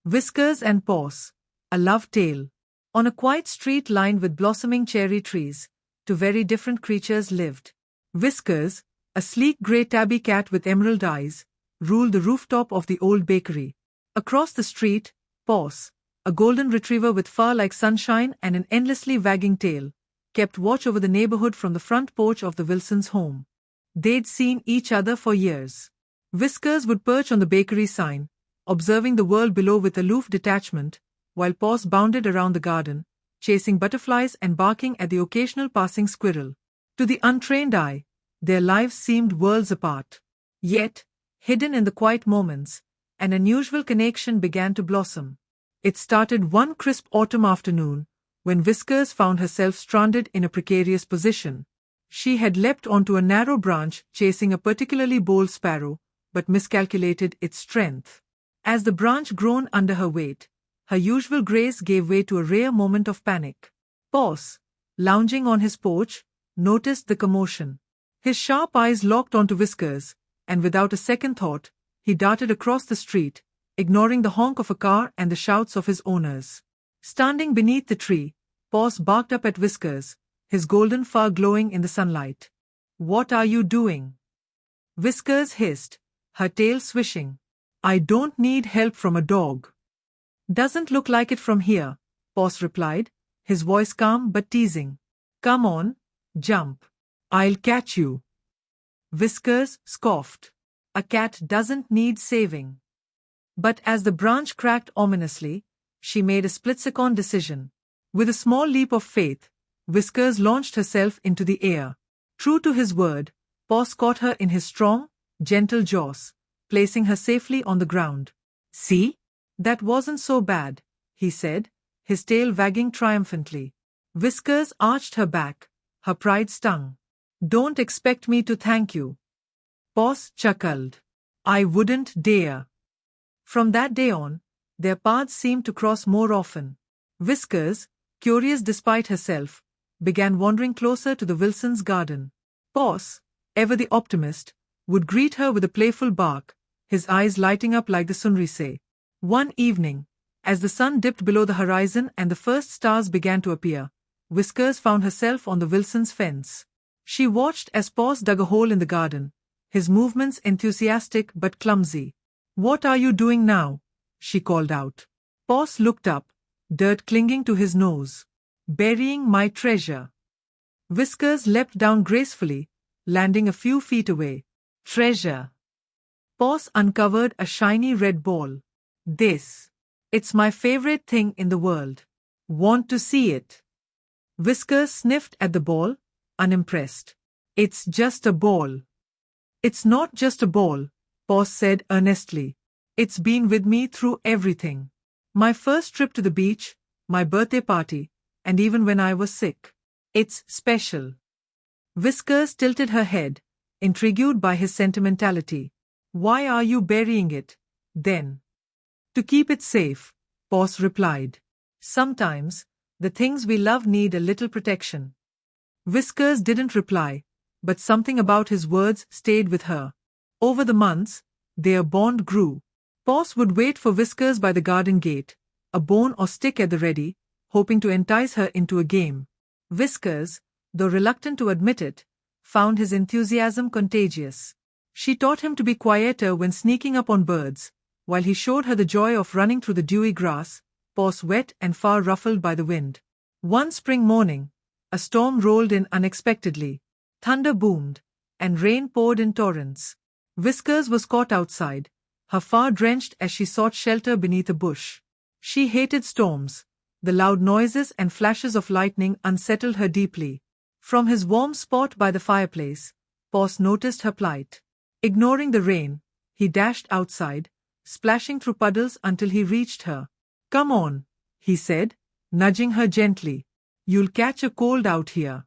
Whiskers and Paws, a love tale. On a quiet street lined with blossoming cherry trees, two very different creatures lived. Whiskers, a sleek grey tabby cat with emerald eyes, ruled the rooftop of the old bakery. Across the street, Paws, a golden retriever with fur like sunshine and an endlessly wagging tail, kept watch over the neighborhood from the front porch of the Wilsons' home. They'd seen each other for years. Whiskers would perch on the bakery sign, observing the world below with aloof detachment, while Paws bounded around the garden, chasing butterflies and barking at the occasional passing squirrel. To the untrained eye, their lives seemed worlds apart. Yet, hidden in the quiet moments, an unusual connection began to blossom. It started one crisp autumn afternoon, when Whiskers found herself stranded in a precarious position. She had leapt onto a narrow branch chasing a particularly bold sparrow, but miscalculated its strength. As the branch groaned under her weight, her usual grace gave way to a rare moment of panic. Paws, lounging on his porch, noticed the commotion. His sharp eyes locked onto Whiskers, and without a second thought, he darted across the street, ignoring the honk of a car and the shouts of his owners. Standing beneath the tree, Paws barked up at Whiskers, his golden fur glowing in the sunlight. "What are you doing?" Whiskers hissed, her tail swishing. "I don't need help from a dog." "Doesn't look like it from here," Paws replied, his voice calm but teasing. "Come on, jump. I'll catch you." Whiskers scoffed. "A cat doesn't need saving." But as the branch cracked ominously, she made a split-second decision. With a small leap of faith, Whiskers launched herself into the air. True to his word, Paws caught her in his strong, gentle jaws, placing her safely on the ground. "See? That wasn't so bad," he said, his tail wagging triumphantly. Whiskers arched her back, her pride stung. "Don't expect me to thank you." Paws chuckled. "I wouldn't dare." From that day on, their paths seemed to cross more often. Whiskers, curious despite herself, began wandering closer to the Wilsons' garden. Paws, ever the optimist, would greet her with a playful bark, his eyes lighting up like the sunrise. One evening, as the sun dipped below the horizon and the first stars began to appear, Whiskers found herself on the Wilsons' fence. She watched as Paws dug a hole in the garden, his movements enthusiastic but clumsy. "What are you doing now?" she called out. Paws looked up, dirt clinging to his nose. "Burying my treasure." Whiskers leapt down gracefully, landing a few feet away. "Treasure." Paws uncovered a shiny red ball. It's my favorite thing in the world. Want to see it?" Whiskers sniffed at the ball, unimpressed. "It's just a ball." "It's not just a ball," Paws said earnestly. "It's been with me through everything. My first trip to the beach, my birthday party, and even when I was sick. It's special." Whiskers tilted her head, intrigued by his sentimentality. "Why are you burying it, then?" "To keep it safe," Paws replied. "Sometimes, the things we love need a little protection." Whiskers didn't reply, but something about his words stayed with her. Over the months, their bond grew. Paws would wait for Whiskers by the garden gate, a bone or stick at the ready, hoping to entice her into a game. Whiskers, though reluctant to admit it, found his enthusiasm contagious. She taught him to be quieter when sneaking up on birds, while he showed her the joy of running through the dewy grass, paws wet and far ruffled by the wind. One spring morning, a storm rolled in unexpectedly. Thunder boomed, and rain poured in torrents. Whiskers was caught outside, her fur drenched as she sought shelter beneath a bush. She hated storms. The loud noises and flashes of lightning unsettled her deeply. From his warm spot by the fireplace, Paws noticed her plight. Ignoring the rain, he dashed outside, splashing through puddles until he reached her. "Come on," he said, nudging her gently. "You'll catch a cold out here."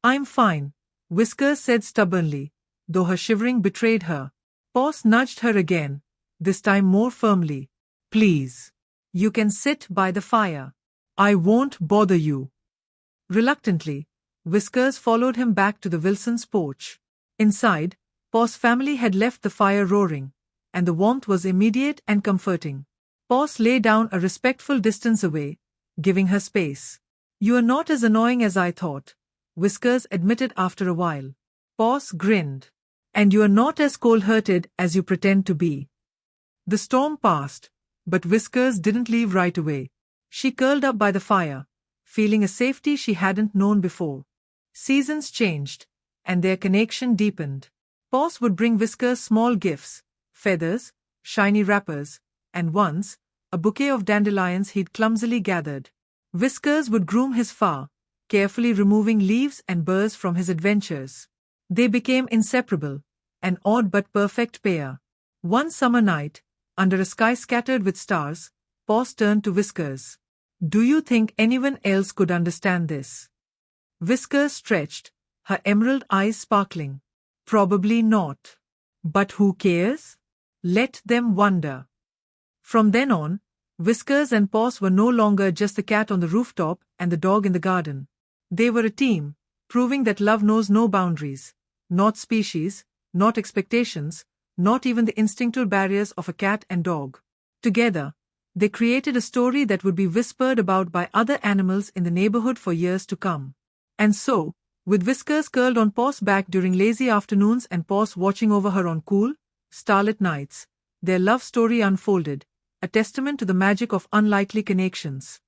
"I'm fine," Whiskers said stubbornly, though her shivering betrayed her. Paws nudged her again, this time more firmly. "Please. You can sit by the fire. I won't bother you." Reluctantly, Whiskers followed him back to the Wilsons' porch. Inside, Paws' family had left the fire roaring, and the warmth was immediate and comforting. Paws lay down a respectful distance away, giving her space. "You are not as annoying as I thought," Whiskers admitted after a while. Paws grinned. "And you are not as cold-hearted as you pretend to be." The storm passed, but Whiskers didn't leave right away. She curled up by the fire, feeling a safety she hadn't known before. Seasons changed, and their connection deepened. Paws would bring Whiskers small gifts, feathers, shiny wrappers, and once, a bouquet of dandelions he'd clumsily gathered. Whiskers would groom his fur, carefully removing leaves and burrs from his adventures. They became inseparable, an odd but perfect pair. One summer night, under a sky scattered with stars, Paws turned to Whiskers. "Do you think anyone else could understand this?" Whiskers stretched, her emerald eyes sparkling. "Probably not. But who cares? Let them wonder." From then on, Whiskers and Paws were no longer just the cat on the rooftop and the dog in the garden. They were a team, proving that love knows no boundaries, not species, not expectations, not even the instinctual barriers of a cat and dog. Together, they created a story that would be whispered about by other animals in the neighborhood for years to come. And so, with Whiskers curled on Paws' back during lazy afternoons and Paws watching over her on cool, starlit nights, their love story unfolded, a testament to the magic of unlikely connections.